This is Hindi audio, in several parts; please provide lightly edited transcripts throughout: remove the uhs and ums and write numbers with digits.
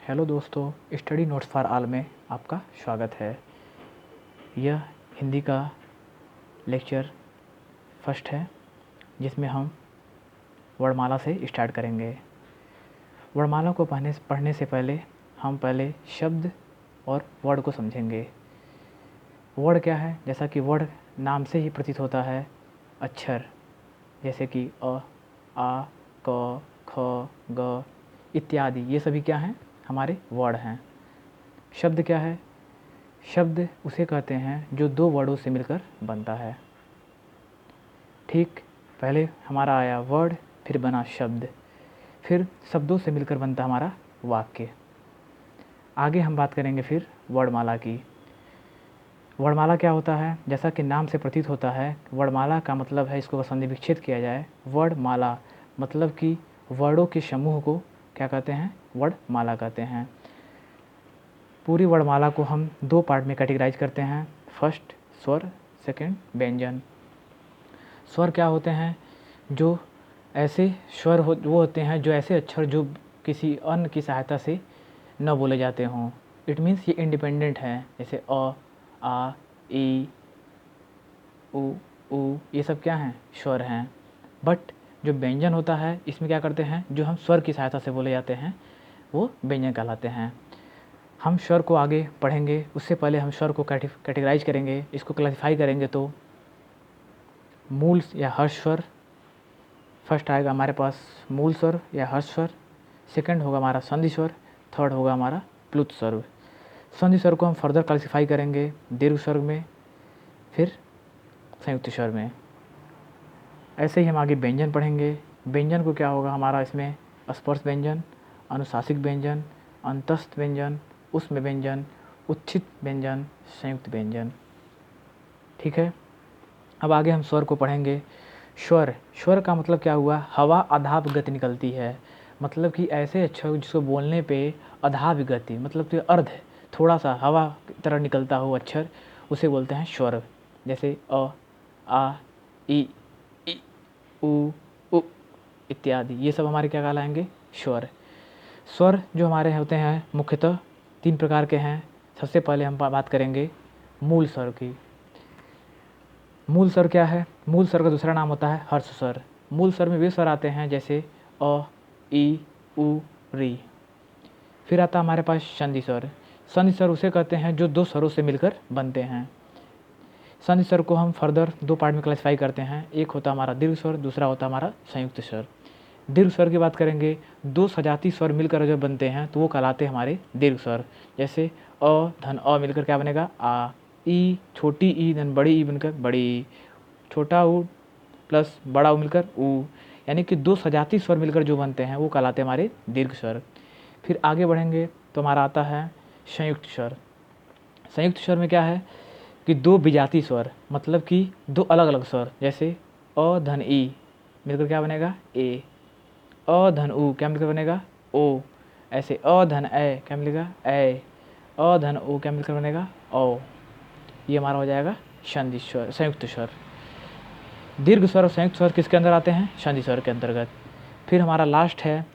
हेलो दोस्तों, स्टडी नोट्स फॉर ऑल में आपका स्वागत है। यह हिंदी का लेक्चर फर्स्ट है जिसमें हम वर्णमाला से स्टार्ट करेंगे। वर्णमाला को पढ़ने से पहले हम पहले शब्द और वर्ड को समझेंगे। वर्ड क्या है? जैसा कि वर्ड नाम से ही प्रतीत होता है, अक्षर जैसे कि अ, आ, क, ख, ग इत्यादि, ये सभी क्या हैं? हमारे वर्ड हैं। शब्द क्या है? शब्द उसे कहते हैं जो दो वर्डों से मिलकर बनता है। ठीक, पहले हमारा आया वर्ड, फिर बना शब्द, फिर शब्दों से मिलकर बनता हमारा वाक्य। आगे हम बात करेंगे फिर वर्णमाला की। वर्णमाला क्या होता है? जैसा कि नाम से प्रतीत होता है, वर्णमाला का मतलब है, इसको संधि विच्छेद किया जाए, वर्णमाला मतलब कि वर्डों के समूह को क्या कहते हैं? वर्णमाला कहते हैं। पूरी वर्णमाला को हम दो पार्ट में कैटेगराइज करते हैं। फर्स्ट स्वर, सेकंड व्यंजन। स्वर क्या होते हैं? जो ऐसे स्वर वो होते हैं जो ऐसे अक्षर जो किसी अन्य की सहायता से न बोले जाते हों। इट मीन्स ये इंडिपेंडेंट हैं, जैसे अ, आ, ई, उ, ये सब क्या हैं? स्वर हैं। बट जो व्यंजन होता है, इसमें क्या करते हैं? जो हम स्वर की सहायता से बोले जाते हैं वो व्यंजन कहलाते हैं। हम स्वर को आगे पढ़ेंगे, उससे पहले हम स्वर को कैटेगराइज करेंगे, इसको क्लासिफाई करेंगे। तो मूल या हर्ष स्वर फर्स्ट आएगा हमारे पास, मूल स्वर या हर्ष स्वर। सेकंड होगा हमारा संधि स्वर, थर्ड होगा हमारा प्लुत स्वर। संधि स्वर को हम फर्दर क्लासिफाई करेंगे दीर्घ स्वर में, फिर संयुक्त स्वर में। ऐसे ही हम आगे व्यंजन पढ़ेंगे। व्यंजन को क्या होगा हमारा? इसमें स्पर्श व्यंजन, अनुशासिक व्यंजन, अंतस्थ व्यंजन, उष्म व्यंजन, उच्छित व्यंजन, संयुक्त व्यंजन। ठीक है, अब आगे हम स्वर को पढ़ेंगे। स्वर, स्वर का मतलब क्या हुआ? हवा अधाप गति निकलती है, मतलब कि ऐसे अक्षर जिसको बोलने पे अधाप गति, मतलब कि अर्ध थोड़ा सा हवा की तरह निकलता हो अक्षर, उसे बोलते हैं स्वर। जैसे अ, आ, ई, उ, इत्यादि, ये सब हमारे क्या कहलाएंगे? स्वर। स्वर जो हमारे होते हैं मुख्यतः तीन प्रकार के हैं। सबसे पहले हम बात करेंगे मूल स्वर की। मूल स्वर क्या है? मूल स्वर का दूसरा नाम होता है हर्ष स्वर। मूल स्वर में वे स्वर आते हैं जैसे अ, ई, उ, री। फिर आता है हमारे पास संधि स्वर। संधि स्वर उसे कहते हैं जो दो स्वरों से मिलकर बनते हैं। संधि स्वर को हम फर्दर दो पार्ट में क्लासिफाई करते हैं। एक होता है हमारा दीर्घ स्वर, दूसरा होता है हमारा संयुक्त स्वर। दीर्घ स्वर की बात करेंगे, दो सजाती स्वर मिलकर जब बनते हैं तो वो कहलाते हैं हमारे दीर्घ स्वर। जैसे अ धन अ मिलकर क्या बनेगा? आ, ई छोटी ई धन बड़ी ई बनकर बड़ी ई, छोटा ऊ प्लस बड़ा ऊ मिलकर ऊ, यानी कि दो सजाती स्वर मिलकर जो बनते हैं वो कहलाते हैं हमारे दीर्घ स्वर। फिर आगे बढ़ेंगे तो हमारा आता है संयुक्त स्वर। संयुक्त स्वर में क्या है कि दो विजाती स्वर, मतलब कि दो अलग अलग स्वर, जैसे अ धन ई मिलकर क्या बनेगा? ए, अ धन उ क्या मिलकर बनेगा? ओ। ऐसे अ धन ए क्या मिलेगा? ए, अ धन ओ क्या मिलकर बनेगा? ओ। ये हमारा हो जाएगा संधि स्वर, संयुक्त स्वर। दीर्घ स्वर और संयुक्त स्वर किसके अंदर आते हैं? संधि स्वर के अंतर्गत। फिर हमारा लास्ट है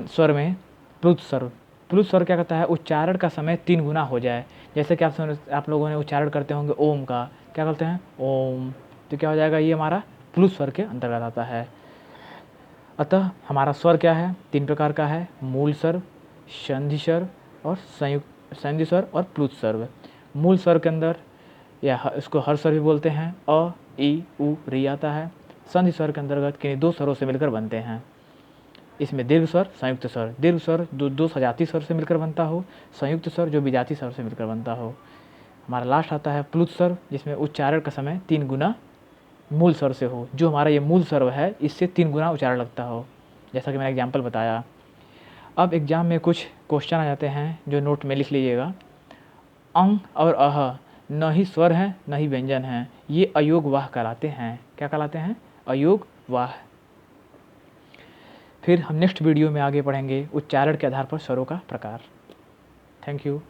स्वर में प्लुत स्वर। प्लुत स्वर क्या कहता है? उच्चारण का समय 3 गुना हो जाए। जैसे कि आप लोगों ने उच्चारण करते होंगे ओम का, क्या करते हैं? ओम, तो क्या हो जाएगा? ये हमारा प्लुत स्वर के अंतर्गत आता है। अतः हमारा स्वर क्या है? 3 प्रकार का है, मूल स्वर, संधि स्वर और संयुक्त संधि स्वर और प्लुत स्वर। मूल स्वर के अंदर या इसको हर स्वर भी बोलते हैं, अ, ई, उ, री आता है। संधि स्वर के अंतर्गत किन्हीं दो स्वरों से मिलकर बनते हैं। इसमें दीर्घ स्वर, संयुक्त स्वर। दीर्घ स्वर दो सजाती स्वर से मिलकर बनता हो, संयुक्त स्वर जो विजाती स्वर से मिलकर बनता हो। हमारा लास्ट आता है प्लुत स्वर, जिसमें उच्चारण का समय 3 गुना मूल स्वर से हो। जो हमारा ये मूल स्वर है इससे 3 गुना उच्चारण लगता हो, जैसा कि मैंने एग्जाम्पल बताया। अब एग्जाम में कुछ क्वेश्चन आ जाते हैं जो नोट में लिख लीजिएगा। अंग और अह न ही स्वर हैं न ही व्यंजन हैं, ये अयोग वाह कहलाते हैं। क्या कहलाते हैं? अयोग वाह। फिर हम नेक्स्ट वीडियो में आगे पढ़ेंगे उच्चारण के आधार पर स्वरों का प्रकार। Thank you.